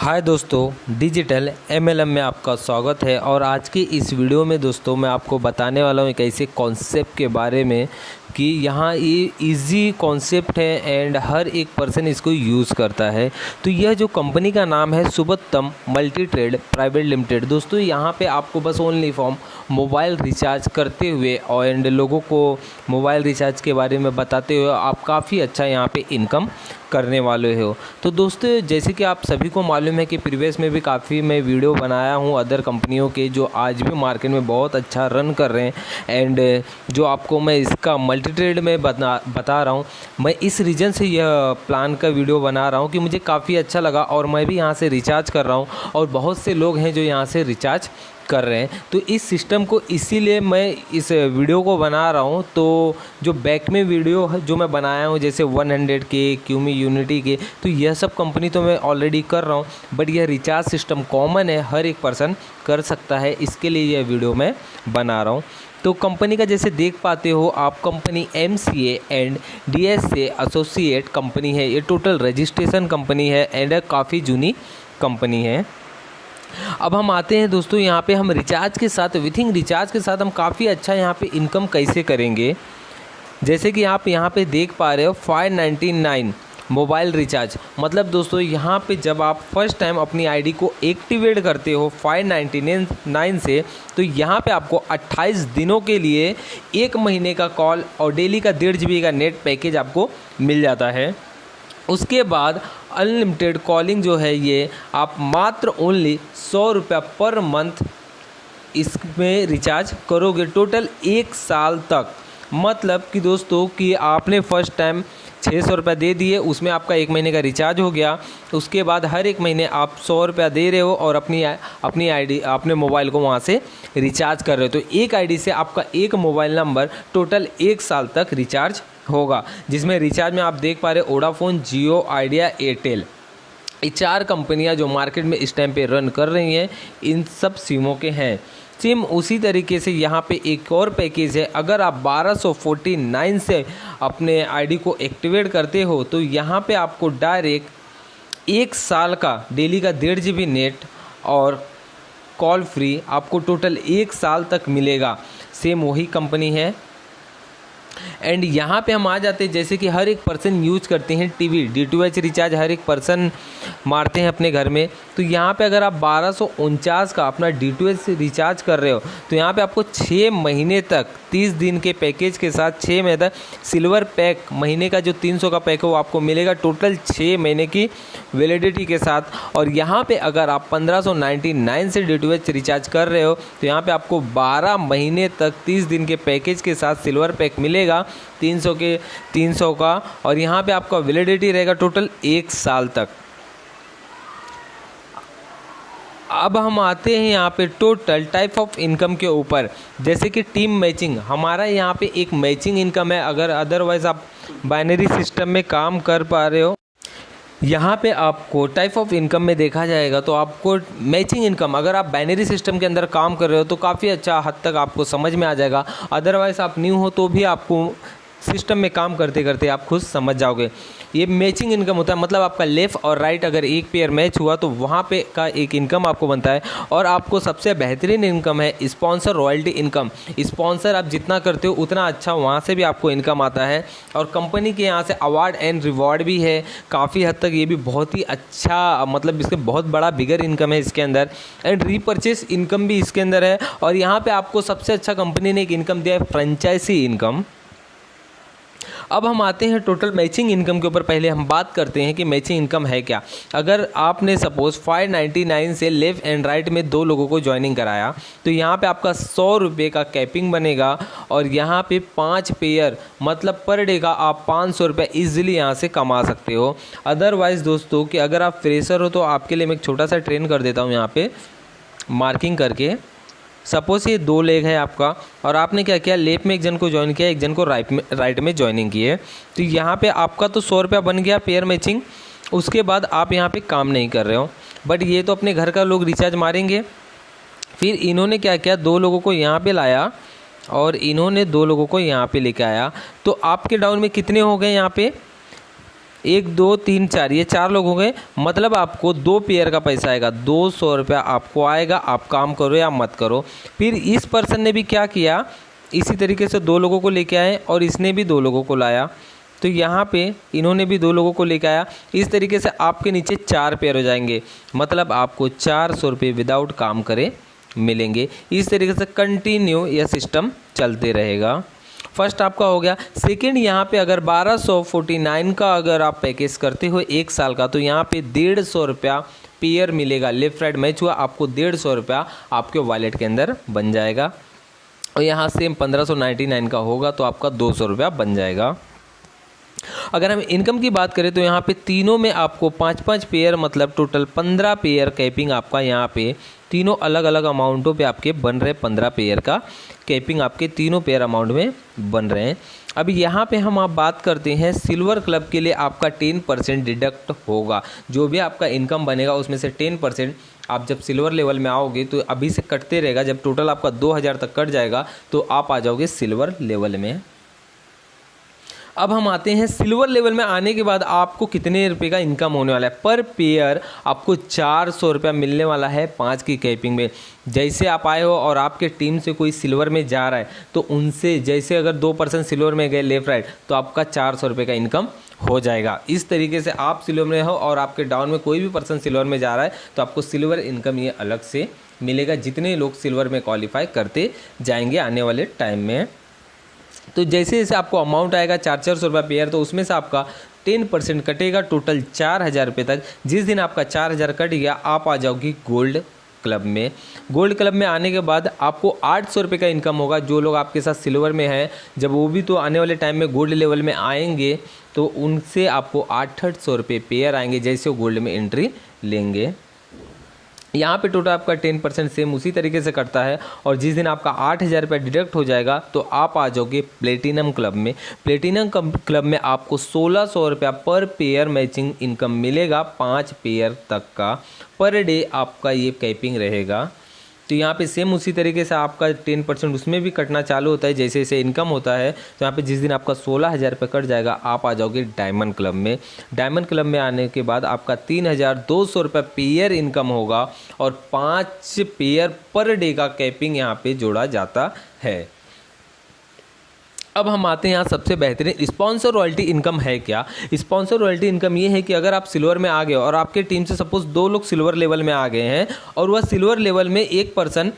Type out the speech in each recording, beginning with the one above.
हाय दोस्तों, digital MLM में आपका स्वागत है। और आज की इस वीडियो में दोस्तों मैं आपको बताने वाला हूँ एक ऐसे कॉन्सेप्ट के बारे में कि यहाँ ये इजी कॉन्सेप्ट है एंड हर एक पर्सन इसको यूज़ करता है। तो यह जो कंपनी का नाम है सुबोत्तम मल्टी ट्रेड प्राइवेट लिमिटेड। दोस्तों यहाँ पे आपको बस ओनली फॉर्म मोबाइल रिचार्ज करते हुए और एंड लोगों को मोबाइल रिचार्ज के बारे में बताते हुए आप काफ़ी अच्छा यहाँ पे इनकम करने वाले हो। तो दोस्तों जैसे कि आप सभी को मालूम है कि प्रीवियस में भी काफ़ी मैं वीडियो बनाया हूँ अदर कंपनियों के जो आज भी मार्केट में बहुत अच्छा रन कर रहे हैं एंड जो आपको मैं इसका मल्टी ट्रेड में बता रहा हूँ। मैं इस रीज़न से यह प्लान का वीडियो बना रहा हूँ कि मुझे काफ़ी अच्छा लगा और मैं भी यहाँ से रिचार्ज कर रहा हूँ और बहुत से लोग हैं जो यहाँ से रिचार्ज कर रहे हैं। तो इस सिस्टम को इसीलिए मैं इस वीडियो को बना रहा हूँ। तो जो बैक में वीडियो है जो मैं बनाया हूँ जैसे 100 के क्यूमी यूनिटी के, तो यह सब कंपनी तो मैं ऑलरेडी कर रहा हूँ, बट यह रिचार्ज सिस्टम कॉमन है, हर एक पर्सन कर सकता है, इसके लिए यह वीडियो मैं बना रहा हूँ। तो कंपनी का जैसे देख पाते हो आप, company MCA and DSA associate company है। ये टोटल रजिस्ट्रेशन कंपनी है एंड काफ़ी जूनी कंपनी है। अब हम आते हैं दोस्तों यहाँ पे हम रिचार्ज के साथ विथिंग रिचार्ज के साथ हम काफ़ी अच्छा यहाँ पे इनकम कैसे करेंगे। जैसे कि आप यहाँ पे देख पा रहे हो 599 मोबाइल रिचार्ज। मतलब दोस्तों यहाँ पे जब आप फर्स्ट टाइम अपनी आईडी को एक्टिवेट करते हो 599 से, तो यहाँ पे आपको 28 दिनों के लिए 1 महीने का कॉल और डेली का 1.5 GB का नेट पैकेज आपको मिल जाता है। उसके बाद अनलिमिटेड कॉलिंग जो है ये आप मात्र ओनली 100 रुपया पर मंथ इसमें रिचार्ज करोगे टोटल 1 साल तक। मतलब कि दोस्तों कि आपने फर्स्ट टाइम 600 रुपया दे दिए, उसमें आपका 1 महीने का रिचार्ज हो गया। उसके बाद हर एक महीने आप 100 रुपया दे रहे हो और अपनी आईडी अपने मोबाइल को वहाँ से रिचार्ज कर रहे हो। तो एक आईडी से आपका एक मोबाइल नंबर टोटल 1 साल तक रिचार्ज होगा, जिसमें रिचार्ज में आप देख पा रहे हो वोडाफोन, जियो, आइडिया, एयरटेल, ये 4 कंपनियां जो मार्केट में इस टाइम पे रन कर रही हैं, इन सब सिमों के हैं। सिम उसी तरीके से यहाँ पे एक और पैकेज है। अगर आप 1249 से अपने आईडी को एक्टिवेट करते हो तो यहाँ पे आपको डायरेक्ट 1 साल का डेली का 1.5 GB नेट और कॉल फ्री आपको टोटल 1 साल तक मिलेगा। सेम वही कंपनी है। एंड यहाँ पे हम आ जाते हैं जैसे कि हर एक पर्सन यूज करते हैं टीवी DTH रिचार्ज, हर एक पर्सन मारते हैं अपने घर में। तो यहाँ पे अगर आप 1249 का अपना DTH रिचार्ज कर रहे हो तो यहाँ पे आपको 6 महीने तक 30 दिन के पैकेज के साथ 6 महीने तक सिल्वर पैक महीने का जो 300 का पैक है वो आपको मिलेगा टोटल 6 महीने की वैलिडिटी के साथ। और यहाँ पे अगर आप 1599 से DTH रिचार्ज कर रहे हो तो यहाँ पे आपको 12 महीने तक 30 दिन के पैकेज के साथ सिल्वर पैक मिलेगा 300 का। और यहाँ पे आपका वैलिडिटी रहेगा टोटल 1 साल तक। अब हम आते हैं यहाँ पे टोटल टाइप ऑफ इनकम के ऊपर। जैसे कि टीम मैचिंग, हमारा यहाँ पे एक मैचिंग इनकम है। अगर अदरवाइज आप बाइनरी सिस्टम में काम कर पा रहे हो, यहाँ पे आपको टाइप ऑफ इनकम में देखा जाएगा तो आपको मैचिंग इनकम, अगर आप बाइनरी सिस्टम के अंदर काम कर रहे हो तो काफ़ी अच्छा हद तक आपको समझ में आ जाएगा। अदरवाइज आप न्यू हो तो भी आपको सिस्टम में काम करते करते आप खुद समझ जाओगे। ये मैचिंग इनकम होता है, मतलब आपका लेफ़्ट और राइट अगर एक पेयर मैच हुआ तो वहाँ पे का एक इनकम आपको बनता है। और आपको सबसे बेहतरीन इनकम है स्पॉन्सर रॉयल्टी इनकम। स्पॉन्सर आप जितना करते हो उतना अच्छा वहाँ से भी आपको इनकम आता है। और कंपनी के यहाँ से अवार्ड एंड रिवॉर्ड भी है काफ़ी हद तक, ये भी बहुत ही अच्छा, मतलब इसके बहुत बड़ा बिगर इनकम है इसके अंदर। एंड रीपरचेस इनकम भी इसके अंदर है। और यहाँ पर आपको सबसे अच्छा कंपनी ने एक इनकम दिया है फ्रेंचाइजी इनकम। अब हम आते हैं टोटल मैचिंग इनकम के ऊपर। पहले हम बात करते हैं कि मैचिंग इनकम है क्या। अगर आपने सपोज 599 से लेफ़्ट एंड राइट में 2 लोगों को ज्वाइनिंग कराया तो यहाँ पे आपका 100 रुपये का कैपिंग बनेगा। और यहाँ पे 5 पेयर मतलब पर डे का आप 500 रुपये ईजिली यहाँ से कमा सकते हो। अदरवाइज़ दोस्तों कि अगर आप फ्रेशर हो तो आपके लिए मैं एक छोटा सा ट्रेन कर देता हूँ यहाँ पर मार्किंग करके। सपोज ये 2 लेग है आपका और आपने क्या किया, लेफ्ट में एक जन को ज्वाइन किया, एक जन को राइट में ज्वाइनिंग की है। तो यहाँ पे आपका तो 100 रुपया बन गया पेयर मैचिंग। उसके बाद आप यहाँ पे काम नहीं कर रहे हो, बट ये तो अपने घर का लोग रिचार्ज मारेंगे। फिर इन्होंने क्या किया, 2 लोगों को यहाँ पे लाया और इन्होंने 2 लोगों को यहाँ पे लेके आया। तो आपके डाउन में कितने हो गए यहाँ पे 1 2 3 4, ये 4 लोग हो गए, मतलब आपको 2 पेयर का पैसा आएगा, 200 रुपया आपको आएगा। आप काम करो या मत करो। फिर इस पर्सन ने भी क्या किया, इसी तरीके से 2 लोगों को लेके आए और इसने भी 2 लोगों को लाया, तो यहाँ पे इन्होंने भी 2 लोगों को लेके आया। इस तरीके से आपके नीचे 4 पेयर हो जाएंगे, मतलब आपको 400 रुपये विदाउट काम करे मिलेंगे। इस तरीके से कंटिन्यू यह सिस्टम चलते रहेगा। फर्स्ट आपका हो गया। सेकंड, यहाँ पे अगर 1249 का अगर आप पैकेज करते हो 1 साल का, तो यहाँ पे 150 रुपया पेयर मिलेगा। लेफ्ट राइट मैच हुआ, आपको 150 रुपया आपके वॉलेट के अंदर बन जाएगा। और यहाँ से 1599 का होगा तो आपका 200 रुपया बन जाएगा। अगर हम इनकम की बात करें तो यहाँ पे तीनों में आपको 5-5 पेयर, मतलब टोटल 15 पेयर कैपिंग आपका यहाँ पे तीनों अलग अलग अमाउंटों पे आपके बन रहे हैं। 15 पेयर का कैपिंग आपके तीनों पेयर अमाउंट में बन रहे हैं। अब यहाँ पे हम आप बात करते हैं सिल्वर क्लब के लिए आपका 10% डिडक्ट होगा। जो भी आपका इनकम बनेगा उसमें से 10% आप जब सिल्वर लेवल में आओगे तो अभी से कटते रहेगा। जब टोटल आपका 2000 तक कट जाएगा तो आप आ जाओगे सिल्वर लेवल में। अब हम आते हैं सिल्वर लेवल में आने के बाद आपको कितने रुपए का इनकम होने वाला है। पर पेयर आपको 400 रुपया मिलने वाला है 5 की कैपिंग में। जैसे आप आए हो और आपके टीम से कोई सिल्वर में जा रहा है तो उनसे, जैसे अगर 2% सिल्वर में गए लेफ्ट राइट, तो आपका 400 रुपये का इनकम हो जाएगा। इस तरीके से आप सिल्वर में हो और आपके डाउन में कोई भी पर्सन सिल्वर में जा रहा है तो आपको सिल्वर इनकम ये अलग से मिलेगा, जितने लोग सिल्वर में क्वालिफाई करते जाएंगे आने वाले टाइम में। तो जैसे जैसे आपको अमाउंट आएगा 400 रुपये पेयर, तो उसमें से आपका 10% कटेगा, टोटल 4000 रुपये तक। जिस दिन आपका 4000 कट गया आप आ जाओगी गोल्ड क्लब में। गोल्ड क्लब में आने के बाद आपको 800 रुपये का इनकम होगा। जो लोग आपके साथ सिल्वर में हैं, जब वो भी तो आने वाले टाइम में गोल्ड लेवल में आएंगे तो उनसे आपको 800 रुपये पेयर आएंगे जैसे वो गोल्ड में एंट्री लेंगे। यहाँ पे टोटल आपका 10% सेम उसी तरीके से करता है। और जिस दिन आपका 8000 रुपये डिडक्ट हो जाएगा तो आप आ जाओगे प्लेटिनम क्लब में। प्लेटिनम क्लब में आपको 1600 रुपया पर पेयर मैचिंग इनकम मिलेगा। 5 पेयर तक का पर डे आपका ये कैपिंग रहेगा। तो यहाँ पे सेम उसी तरीके से आपका 10% उसमें भी कटना चालू होता है जैसे जैसे इनकम होता है। तो यहाँ पे जिस दिन आपका 16000 रुपये कट जाएगा आप आ जाओगे डायमंड क्लब में। डायमंड क्लब में आने के बाद आपका 3200 रुपये पेयर इनकम होगा और 5 पेयर पर डे का कैपिंग यहाँ पे जोड़ा जाता है। अब हम आते हैं यहाँ सबसे बेहतरीन स्पॉन्सर रॉयल्टी इनकम है क्या। स्पॉन्सर रॉयल्टी इनकम ये है कि अगर आप सिल्वर में आ गए और आपके टीम से सपोज 2 लोग सिल्वर लेवल में आ गए हैं और वह सिल्वर लेवल में एक पर्सन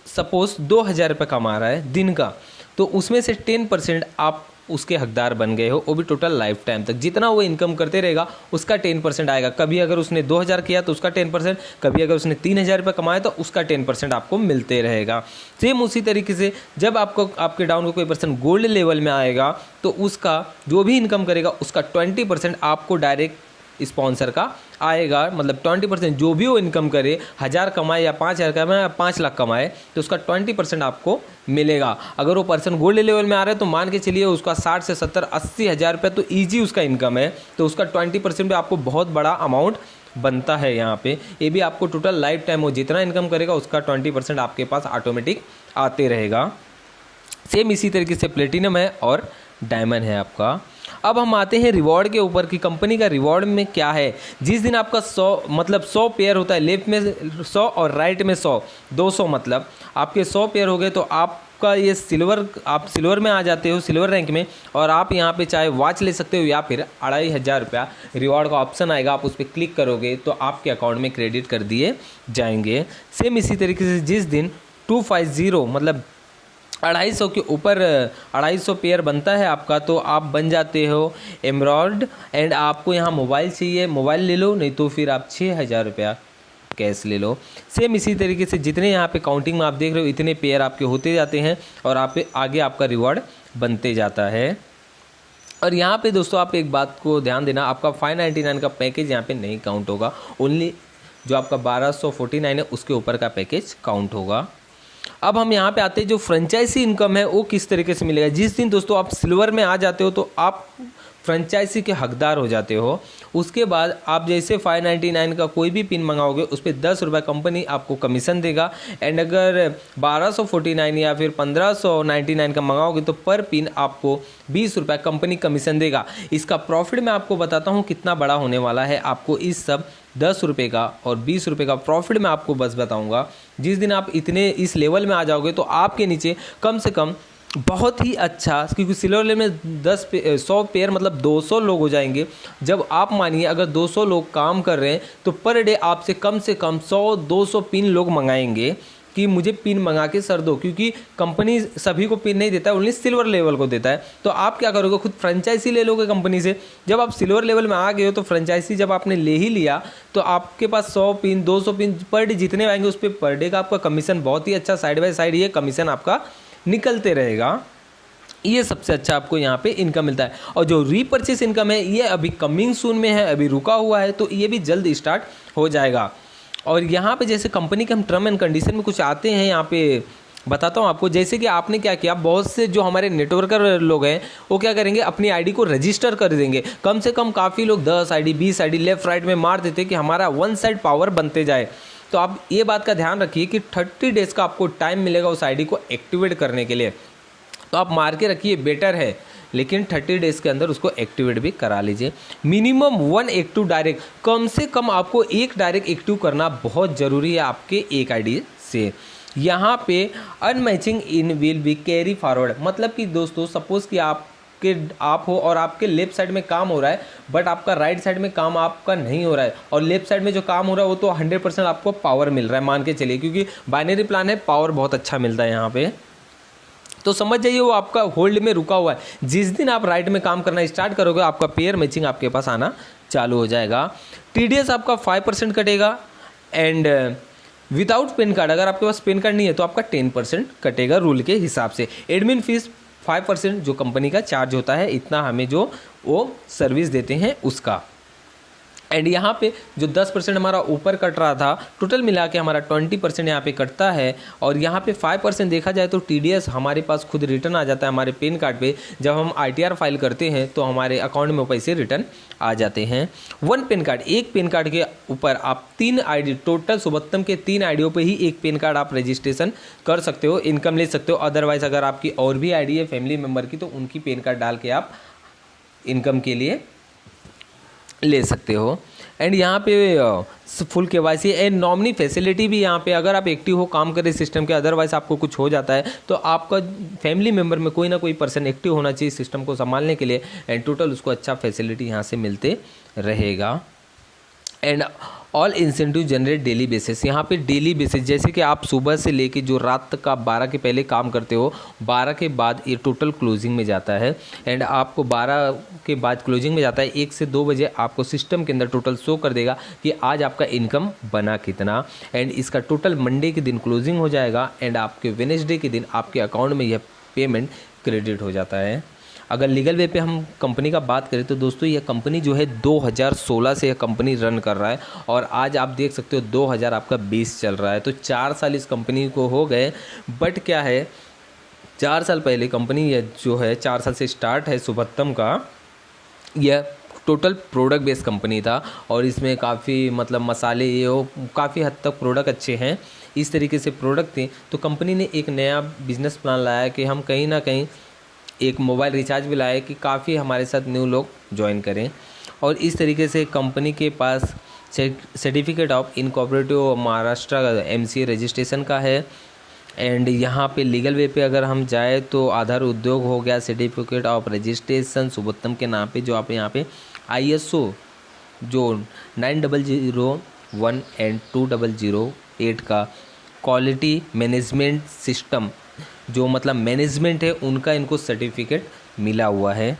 सपोज 2000 रुपये कमा रहा है दिन का, तो उसमें से 10% आप उसके हकदार बन गए हो, वो भी टोटल लाइफ टाइम तक। जितना वो इनकम करते रहेगा उसका 10% आएगा। कभी अगर उसने 2000 किया तो उसका 10%, कभी अगर उसने 3000 रुपये कमाया तो उसका 10% आपको मिलते रहेगा। सेम उसी तरीके से जब आपको आपके डाउन को कोई पर्सन गोल्ड लेवल में आएगा तो उसका जो भी इनकम करेगा उसका 20% आपको डायरेक्ट स्पॉन्सर का आएगा। मतलब 20% जो भी वो इनकम करे, 1000 कमाए या 5000 कमाए या 5 लाख कमाए, तो उसका 20% आपको मिलेगा। अगर वो पर्सन गोल्ड लेवल में आ रहा है तो मान के चलिए उसका 60 से 70 80 हज़ार रुपये तो ईजी उसका इनकम है, तो उसका 20% भी आपको बहुत बड़ा अमाउंट बनता है यहाँ पे। ये भी आपको टोटल लाइफ टाइम वो जितना इनकम करेगा उसका 20% आपके पास ऑटोमेटिक आते रहेगा। सेम इसी तरीके से प्लेटिनम है और डायमंड है आपका। अब हम आते हैं रिवॉर्ड के ऊपर कि कंपनी का रिवॉर्ड में क्या है। जिस दिन आपका 100 पेयर होता है, लेफ्ट में 100 और राइट में 100, 200 मतलब आपके 100 पेयर हो गए तो आपका ये सिल्वर, आप सिल्वर में आ जाते हो, सिल्वर रैंक में, और आप यहाँ पे चाहे वॉच ले सकते हो या फिर 2500 रुपया रिवॉर्ड का ऑप्शन आएगा, आप उस पर क्लिक करोगे तो आपके अकाउंट में क्रेडिट कर दिए जाएंगे। सेम इसी तरीके से जिस दिन 250 मतलब 250 के ऊपर 250 पेयर बनता है आपका, तो आप बन जाते हो एमराल्ड। एंड आपको यहाँ मोबाइल चाहिए, मोबाइल ले लो, नहीं तो फिर आप 6000 रुपया कैश ले लो। सेम इसी तरीके से जितने यहाँ पे काउंटिंग में आप देख रहे हो इतने पेयर आपके होते जाते हैं और आप आगे आपका रिवॉर्ड बनते जाता है। और यहाँ पे दोस्तों आप एक बात को ध्यान देना, आपका 599 का पैकेज यहाँ पे नहीं काउंट होगा, ओनली जो आपका 1249 है उसके ऊपर का पैकेज काउंट होगा। अब हम यहाँ पे आते हैं जो फ्रेंचाइजी इनकम है वो किस तरीके से मिलेगा। जिस दिन दोस्तों आप सिल्वर में आ जाते हो तो आप फ्रेंचाइजी के हकदार हो जाते हो। उसके बाद आप जैसे 599 का कोई भी पिन मंगाओगे उस पर 10 रुपये कंपनी आपको कमीशन देगा। एंड अगर 1249 या फिर 1599 का मंगाओगे तो पर पिन आपको 20 रुपये कंपनी कमीशन देगा। इसका प्रॉफिट मैं आपको बताता हूँ कितना बड़ा होने वाला है। आपको इस सब 10 रुपये का और 20 रुपये का प्रॉफिट मैं आपको बस बताऊँगा। जिस दिन आप इतने इस लेवल में आ जाओगे तो आपके नीचे कम से कम बहुत ही अच्छा, क्योंकि सिल्वर लेवल में 100 पेयर मतलब 200 लोग हो जाएंगे। जब आप मानिए अगर 200 लोग काम कर रहे हैं तो पर डे आपसे कम से कम 100-200 पिन लोग मंगाएंगे कि मुझे पिन मंगा के सर दो, क्योंकि कंपनी सभी को पिन नहीं देता है, ओनली सिल्वर लेवल को देता है। तो आप क्या करोगे, खुद फ्रेंचाइजी ले लोगे कंपनी से। जब आप सिल्वर लेवल में आ गए हो तो फ्रेंचाइजी जब आपने ले ही लिया तो आपके पास 100 पिन 200 पिन पर डे जितने आएंगे उस पर पर डे का आपका कमीशन बहुत ही अच्छा साइड बाय साइड ये कमीशन आपका निकलते रहेगा। ये सबसे अच्छा आपको यहाँ पे इनकम मिलता है। और जो रीपर्चेस इनकम है ये अभी कमिंग सून में है, अभी रुका हुआ है, तो ये भी जल्द स्टार्ट हो जाएगा। और यहाँ पे जैसे कंपनी के हम टर्म एंड कंडीशन में कुछ आते हैं, यहाँ पे बताता हूँ आपको। जैसे कि आपने क्या किया, बहुत से जो हमारे नेटवर्कर लोग हैं वो क्या करेंगे, अपनी आईडी को रजिस्टर कर देंगे। कम से कम काफ़ी लोग 10 आईडी 20 आईडी लेफ्ट राइट में मार देते कि हमारा वन साइड पावर बनते जाए। तो आप ये बात का ध्यान रखिए कि 30 डेज़ का आपको टाइम मिलेगा उस आईडी को एक्टिवेट करने के लिए। तो आप मार के रखिए, बेटर है, लेकिन 30 डेज़ के अंदर उसको एक्टिवेट भी करा लीजिए। मिनिमम 1 एक्टिव डायरेक्ट, कम से कम आपको एक डायरेक्ट एक्टिव करना बहुत ज़रूरी है आपके एक आईडी से। यहाँ पे unmatching in will be carry forward, मतलब कि दोस्तों सपोज़ कि आप हो और आपके लेफ्ट साइड में काम हो रहा है बट आपका राइट साइड में काम आपका नहीं हो रहा है, और लेफ्ट साइड में जो काम हो रहा है वो तो 100% आपको पावर मिल रहा है, मान के चलिए, क्योंकि बाइनरी प्लान है, पावर बहुत अच्छा मिलता है यहाँ पे। तो समझ जाइए वो आपका होल्ड में रुका हुआ है। जिस दिन आप राइट में काम करना स्टार्ट करोगे आपका पेयर मैचिंग आपके पास आना चालू हो जाएगा। TDS आपका 5% कटेगा। एंड विदाउट पेन कार्ड, अगर आपके पास पेन कार्ड नहीं है तो आपका 10% कटेगा रूल के हिसाब से। एडमिन फीस 5% जो कंपनी का चार्ज होता है, इतना हमें जो वो सर्विस देते हैं उसका। एंड यहाँ पे जो 10% हमारा ऊपर कट रहा था, टोटल मिला के हमारा 20% यहाँ पे कटता है। और यहाँ पे 5% देखा जाए तो TDS हमारे पास खुद रिटर्न आ जाता है हमारे पेन कार्ड पे। जब हम ITR फाइल करते हैं तो हमारे अकाउंट में पैसे रिटर्न आ जाते हैं। 1 पेन कार्ड, एक पेन कार्ड के ऊपर आप 3 आईडी, टोटल सुबत्तम के 3 आईडियों पे ही एक पेन कार्ड आप रजिस्ट्रेशन कर सकते हो, इनकम ले सकते हो। अदरवाइज अगर आपकी और भी आईडी है फैमिली मेम्बर की तो उनकी पेन कार्ड डाल के आप इनकम के लिए ले सकते हो। एंड यहाँ पे full KYC and nominee facility भी यहाँ पे, अगर आप एक्टिव हो काम करें सिस्टम के, अदरवाइज आपको कुछ हो जाता है तो आपका फैमिली मेम्बर में कोई ना कोई पर्सन एक्टिव होना चाहिए सिस्टम को संभालने के लिए। एंड टोटल उसको अच्छा फैसिलिटी यहाँ से मिलते रहेगा। And all incentive generate daily basis, यहाँ पे डेली बेसिस, जैसे कि आप सुबह से लेके जो रात तक का 12 के पहले काम करते हो, 12 के बाद ये टोटल क्लोजिंग में जाता है। एंड आपको 12 के बाद क्लोजिंग में जाता है, 1 से 2 बजे आपको सिस्टम के अंदर टोटल शो कर देगा कि आज आपका इनकम बना कितना। एंड इसका टोटल मंडे के दिन क्लोजिंग हो जाएगा एंड आपके वेडनेसडे के दिन आपके अकाउंट में यह पेमेंट क्रेडिट हो जाता है। अगर लीगल वे पे हम कंपनी का बात करें तो दोस्तों यह कंपनी जो है 2016 से यह कंपनी रन कर रहा है और आज आप देख सकते हो 2000 आपका 20 चल रहा है, तो 4 साल इस कंपनी को हो गए। बट क्या है, 4 साल पहले कंपनी यह जो है 4 साल से स्टार्ट है सुबत्तम का, यह टोटल प्रोडक्ट बेस्ड कंपनी था और इसमें काफ़ी मतलब मसाले ये हो, काफ़ी हद तक प्रोडक्ट अच्छे हैं, इस तरीके से प्रोडक्ट थे। तो कंपनी ने एक नया बिजनेस प्लान लाया कि हम कहीं ना कहीं एक मोबाइल रिचार्ज भी लाए कि काफ़ी हमारे साथ न्यू लोग ज्वाइन करें। और इस तरीके से कंपनी के पास certificate of incorporative Maharashtra MCA registration का है। एंड यहाँ पे लीगल वे पे अगर हम जाए तो आधार उद्योग हो गया, सर्टिफिकेट ऑफ रजिस्ट्रेशन सुबोत्तम के नाम पे, जो आप यहाँ पे ISO जो 9001 एंड 2008 का क्वालिटी मैनेजमेंट सिस्टम जो मतलब मैनेजमेंट है उनका इनको सर्टिफिकेट मिला हुआ है।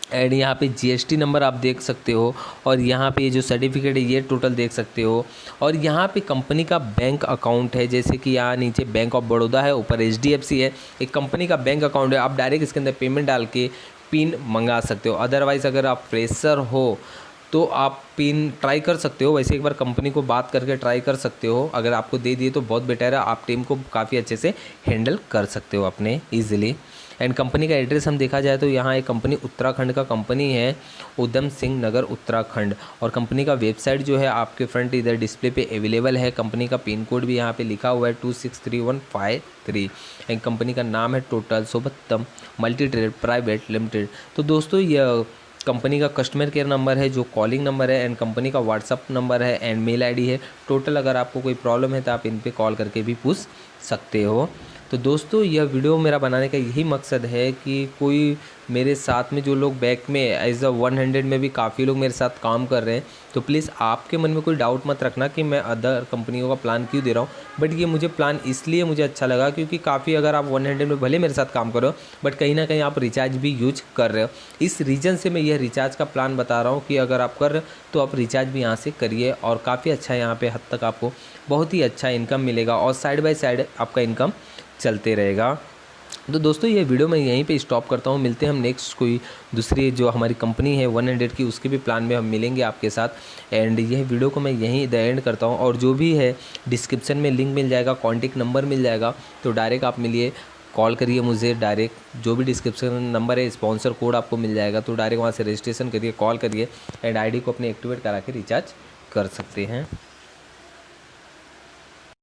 एंड यहाँ पे GST नंबर आप देख सकते हो और यहाँ पे ये जो सर्टिफिकेट है ये टोटल देख सकते हो। और यहाँ पे कंपनी का बैंक अकाउंट है, जैसे कि यहाँ नीचे बैंक ऑफ बड़ौदा है, ऊपर HDFC है, एक कंपनी का बैंक अकाउंट है। आप डायरेक्ट इसके अंदर पेमेंट डाल के पिन मंगा सकते हो। अदरवाइज़ अगर आप फ्रेशर हो तो आप पिन ट्राई कर सकते हो, वैसे एक बार कंपनी को बात करके ट्राई कर सकते हो, अगर आपको दे दिए तो बहुत बेटर है, आप टीम को काफ़ी अच्छे से हैंडल कर सकते हो अपने ईजिली। एंड कंपनी का एड्रेस हम देखा जाए तो यहाँ एक कंपनी उत्तराखंड का कंपनी है, उधम सिंह नगर उत्तराखंड। और कंपनी का वेबसाइट जो है आपके फ्रंट इधर डिस्प्ले पे अवेलेबल है। कंपनी का पिन कोड भी यहाँ पे लिखा हुआ है 263153। एंड कंपनी का नाम है टोटल सोबत्तम मल्टी ट्रेड प्राइवेट लिमिटेड। तो दोस्तों यह कंपनी का कस्टमर केयर नंबर है जो कॉलिंग नंबर है, एंड कंपनी का व्हाट्सअप नंबर है एंड मेल आईडी है। टोटल अगर आपको कोई प्रॉब्लम है तो आप इन पे कॉल करके भी पूछ सकते हो। तो दोस्तों यह वीडियो मेरा बनाने का यही मकसद है कि कोई मेरे साथ में जो लोग बैक में एज अ 100 में भी काफ़ी लोग मेरे साथ काम कर रहे हैं, तो प्लीज़ आपके मन में कोई डाउट मत रखना कि मैं अदर कंपनियों का प्लान क्यों दे रहा हूँ। बट ये मुझे प्लान इसलिए मुझे अच्छा लगा क्योंकि काफ़ी अगर आप 100 में भले मेरे साथ काम कर रहे हो बट कहीं ना कहीं आप रिचार्ज भी यूज कर रहे हो। इस रीज़न से मैं यह रिचार्ज का प्लान बता रहा हूँ कि अगर आप कर रहे हो तो आप रिचार्ज भी यहाँ से करिए और काफ़ी अच्छा यहाँ पे हद तक आपको बहुत ही अच्छा इनकम मिलेगा और साइड बाय साइड आपका इनकम चलते रहेगा। तो दोस्तों ये वीडियो मैं यहीं पे स्टॉप करता हूँ। मिलते हैं हम नेक्स्ट कोई दूसरी जो हमारी कंपनी है 100 की, उसके भी प्लान में हम मिलेंगे आपके साथ। एंड यह वीडियो को मैं यहीं द एंड करता हूँ और जो भी है डिस्क्रिप्शन में लिंक मिल जाएगा, कॉन्टेक्ट नंबर मिल जाएगा, तो डायरेक्ट आप मिलिए, कॉल करिए मुझे डायरेक्ट। जो भी डिस्क्रिप्शन नंबर है स्पॉन्सर कोड आपको मिल जाएगा, तो डायरेक्ट वहाँ से रजिस्ट्रेशन करिए, कॉल करिए एंड आईडी को अपने एक्टिवेट करा के रिचार्ज कर सकते हैं।